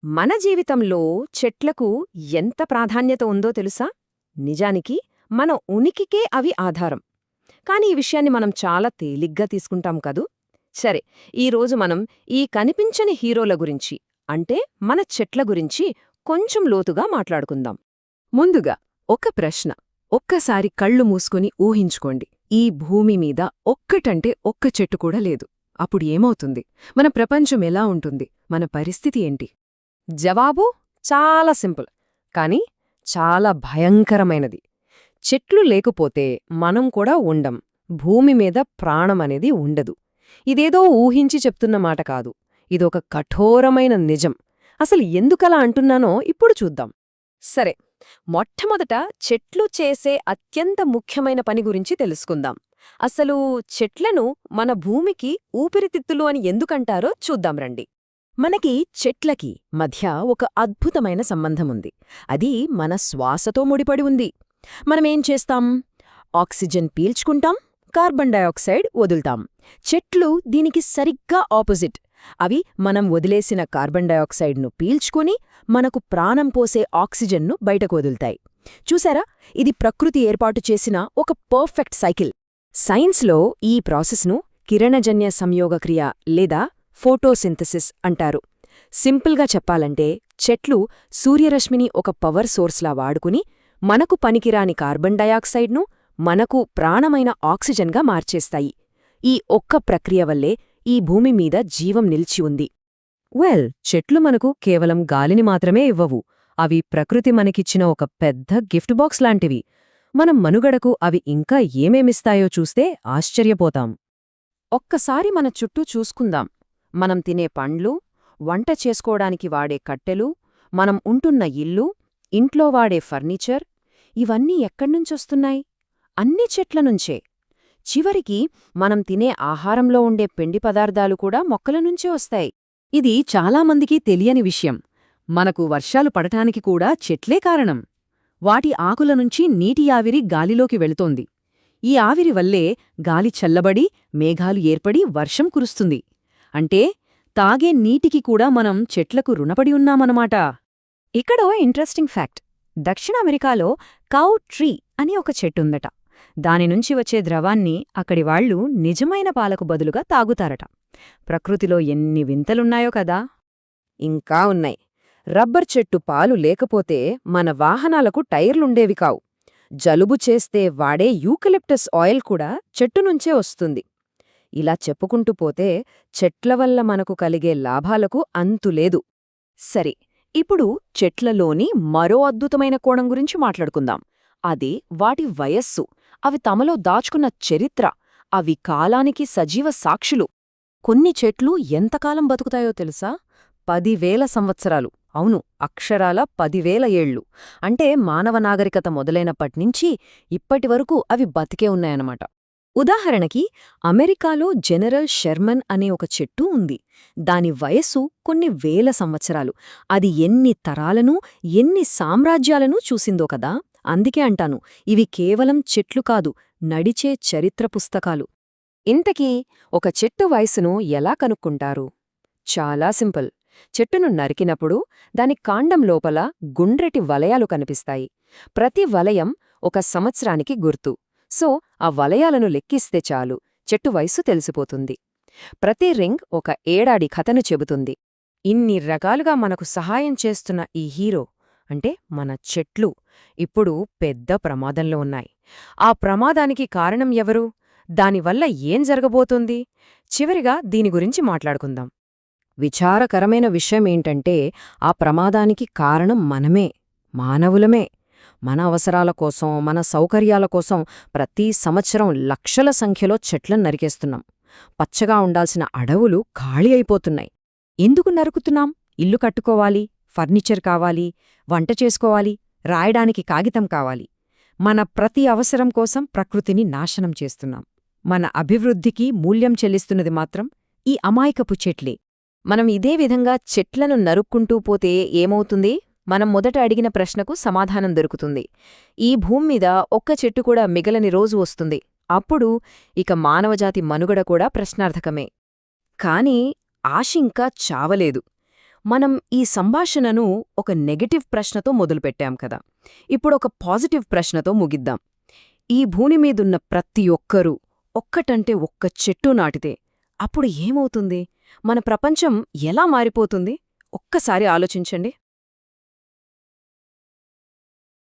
మన జీవితంలో చెట్లకు ఎంత ప్రాధాన్యత ఉందో తెలుసా? నిజానికి మన ఉనికికే అవి ఆధారం. కాని ఈ విషయాన్ని మనం చాలా తేలిగ్గా తీసుకుంటాం కదూ? సరే, ఈరోజు మనం ఈ కనిపించని హీరోల గురించి, అంటే మన చెట్ల గురించి కొంచెం లోతుగా మాట్లాడుకుందాం. ముందుగా ఒక ప్రశ్న. ఒక్కసారి కళ్ళు మూసుకుని ఊహించుకోండి, ఈ భూమి మీద ఒక్కటంటే ఒక్క చెట్టు కూడా లేదు. అప్పుడు ఏమవుతుంది? మన ప్రపంచం ఎలా ఉంటుంది? మన పరిస్థితి ఏంటి? జవాబు చాలా సింపుల్, కాని చాలా భయంకరమైనది. చెట్లు లేకపోతే మనం కూడా ఉండం, భూమి మీద ప్రాణమనేది ఉండదు. ఇదేదో ఊహించి చెప్తున్న మాట కాదు, ఇదొక కఠోరమైన నిజం. అసలు ఎందుకలా అంటున్నానో ఇప్పుడు చూద్దాం. సరే, మొట్టమొదట చెట్లు చేసే అత్యంత ముఖ్యమైన పని గురించి తెలుసుకుందాం. అసలు చెట్లను మన భూమికి ఊపిరితిత్తులు అని ఎందుకంటారో చూద్దాం రండి. మనకి చెట్లకి మధ్య ఒక అద్భుతమైన సంబంధముంది. అది మన శ్వాసతో ముడిపడి ఉంది. మనమేం చేస్తాం? ఆక్సిజన్ పీల్చుకుంటాం, కార్బన్ డయాక్సైడ్ వదులుతాం. చెట్లు దీనికి సరిగ్గా ఆపోజిట్. అవి మనం వదిలేసిన కార్బన్ డయాక్సైడ్ను పీల్చుకుని మనకు ప్రాణం పోసే ఆక్సిజన్ను బయటకు వదులుతాయి. చూసారా, ఇది ప్రకృతి ఏర్పాటు చేసిన ఒక పర్ఫెక్ట్ సైకిల్. సైన్స్లో ఈ ప్రాసెస్ను కిరణజన్య సంయోగక్రియ లేదా ఫోటోసింథసిస్ అంటారు. సింపుల్గా చెప్పాలంటే, చెట్లు సూర్యరశ్మిని ఒక పవర్ సోర్స్లా వాడుకుని మనకు పనికిరాని కార్బన్ డయాక్సైడ్ను మనకు ప్రాణమైన ఆక్సిజన్గా మార్చేస్తాయి. ఈ ఒక్క ప్రక్రియ వల్లే ఈ భూమి మీద జీవం నిలిచి ఉంది. చెట్లు మనకు కేవలం గాలిని మాత్రమే ఇవ్వవు. అవి ప్రకృతి మనకిచ్చిన ఒక పెద్ద గిఫ్ట్ బాక్స్ లాంటివి. మనం మనుగడకు అవి ఇంకా ఏమేమిస్తాయో చూస్తే ఆశ్చర్యపోతాం. ఒక్కసారి మన చుట్టూ చూసుకుందాం. మనం తినే పండ్లు, వంట చేసుకోవడానికి వాడే కట్టెలు, మనం ఉంటున్న ఇల్లు, ఇంట్లో వాడే ఫర్నిచర్, ఇవన్నీ ఎక్కడ్నుంచొస్తున్నాయి? అన్ని చెట్లనుంచే. చివరికి మనం తినే ఆహారంలో ఉండే పిండి పదార్థాలు కూడా మొక్కలనుంచే వస్తాయి. ఇది చాలామందికి తెలియని విషయం. మనకు వర్షాలు పడటానికి కూడా చెట్లే కారణం. వాటి ఆకులనుంచి నీటి ఆవిరి గాలిలోకి వెళుతోంది. ఈ ఆవిరి వల్లే గాలి చల్లబడి మేఘాలు ఏర్పడి వర్షం కురుస్తుంది. అంటే తాగే నీటికి కూడా మనం చెట్లకు రుణపడి ఉన్నామన్నమాట. ఇక్కడో ఇంట్రెస్టింగ్ ఫ్యాక్ట్. దక్షిణ అమెరికాలో కౌ ట్రీ అని ఒక చెట్టుందట. దానినుంచి వచ్చే ద్రవాన్ని అక్కడి వాళ్లు నిజమైన పాలకు బదులుగా తాగుతారట. ప్రకృతిలో ఎన్ని వింతలున్నాయో కదా. ఇంకా ఉన్నాయి. రబ్బర్ చెట్టు పాలు లేకపోతే మన వాహనాలకు టైర్లుండేవి కావు. జలుబు చేస్తే వాడే యూకలిప్టస్ ఆయిల్ కూడా చెట్టునుంచే వస్తుంది. ఇలా చెప్పుకుంటూ పోతే చెట్ల వల్ల మనకు కలిగే లాభాలకు అంతులేదు. సరే, ఇప్పుడు చెట్లలోని మరో అద్భుతమైన కోణం గురించి మాట్లాడుకుందాం. అది వాటి వయస్సు. అవి తమలో దాచుకున్న చరిత్ర. అవి కాలానికి సజీవ సాక్షులు. కొన్ని చెట్లు ఎంతకాలం బతుకుతాయో తెలుసా? 10,000 సంవత్సరాలు. అవును, అక్షరాల 10,000 ఏళ్లు. అంటే మానవ నాగరికత మొదలైనప్పట్నుంచి ఇప్పటివరకు అవి బతికే ఉన్నాయన్నమాట. ఉదాహరణకి, అమెరికాలో జనరల్ షెర్మన్ అనే ఒక చెట్టు ఉంది. దాని వయస్సు కొన్ని వేల సంవత్సరాలు. అది ఎన్ని తరాలను, ఎన్ని సామ్రాజ్యాలను చూసిందో కదా. అందుకే అంటాను, ఇవి కేవలం చెట్లు కాదు, నడిచే చరిత్ర పుస్తకాలు. ఇంతకీ ఒక చెట్టు వయసును ఎలా కనుక్కుంటారు? చాలా సింపుల్. చెట్టును నరికినప్పుడు దాని కాండం లోపల గుండ్రటి వలయాలు కనిపిస్తాయి. ప్రతి వలయం ఒక సంవత్సరానికి గుర్తు. సో ఆ వలయాలను లెక్కిస్తే చాలు, చెట్టు వయస్సు తెలిసిపోతుంది. ప్రతి రింగ్ ఒక ఏడాది కథను చెబుతుంది. ఇన్ని రకాలుగా మనకు సహాయం చేస్తున్న ఈ హీరో అంటే మన చెట్లు ఇప్పుడు పెద్ద ప్రమాదంలో ఉన్నాయి. ఆ ప్రమాదానికి కారణం ఎవరు? దానివల్ల ఏం జరగబోతోంది? చివరిగా దీని గురించి మాట్లాడుకుందాం. విచారకరమైన విషయమేంటంటే, ఆ ప్రమాదానికి కారణం మనమే, మానవులమే. మన అవసరాల కోసం, మన సౌకర్యాల కోసం ప్రతి సంవత్సరం లక్షల సంఖ్యలో చెట్లను నరికేస్తున్నాం. పచ్చగా ఉండాల్సిన అడవులు ఖాళీ అయిపోతున్నాయి. ఎందుకు నరుకుతున్నాం? ఇల్లు కట్టుకోవాలి, ఫర్నిచర్ కావాలి, వంట చేసుకోవాలి, రాయడానికి కాగితం కావాలి. మన ప్రతి అవసరం కోసం ప్రకృతిని నాశనం చేస్తున్నాం. మన అభివృద్ధికి మూల్యం చెల్లిస్తున్నది మాత్రం ఈ అమాయకపు చెట్లే. మనం ఇదే విధంగా చెట్లను నరుక్కుంటూ పోతే ఏమవుతుంది? మనం మొదట అడిగిన ప్రశ్నకు సమాధానం దొరుకుతుంది. ఈ భూమ్మీద ఒక్క చెట్టు కూడా మిగలని రోజు వస్తుంది. అప్పుడు ఇక మానవజాతి మనుగడ కూడా ప్రశ్నార్థకమే. కాని ఆశింకా చావలేదు. మనం ఈ సంభాషణను ఒక నెగటివ్ ప్రశ్నతో మొదలుపెట్టాం కదా. ఇప్పుడొక పాజిటివ్ ప్రశ్నతో ముగిద్దాం. ఈ భూమిమీదున్న ప్రతి ఒక్కరూ ఒక్కటంటే ఒక్క చెట్టు నాటితే అప్పుడు ఏమవుతుంది? మన ప్రపంచం ఎలా మారిపోతుంది? ఒక్కసారి ఆలోచించండి.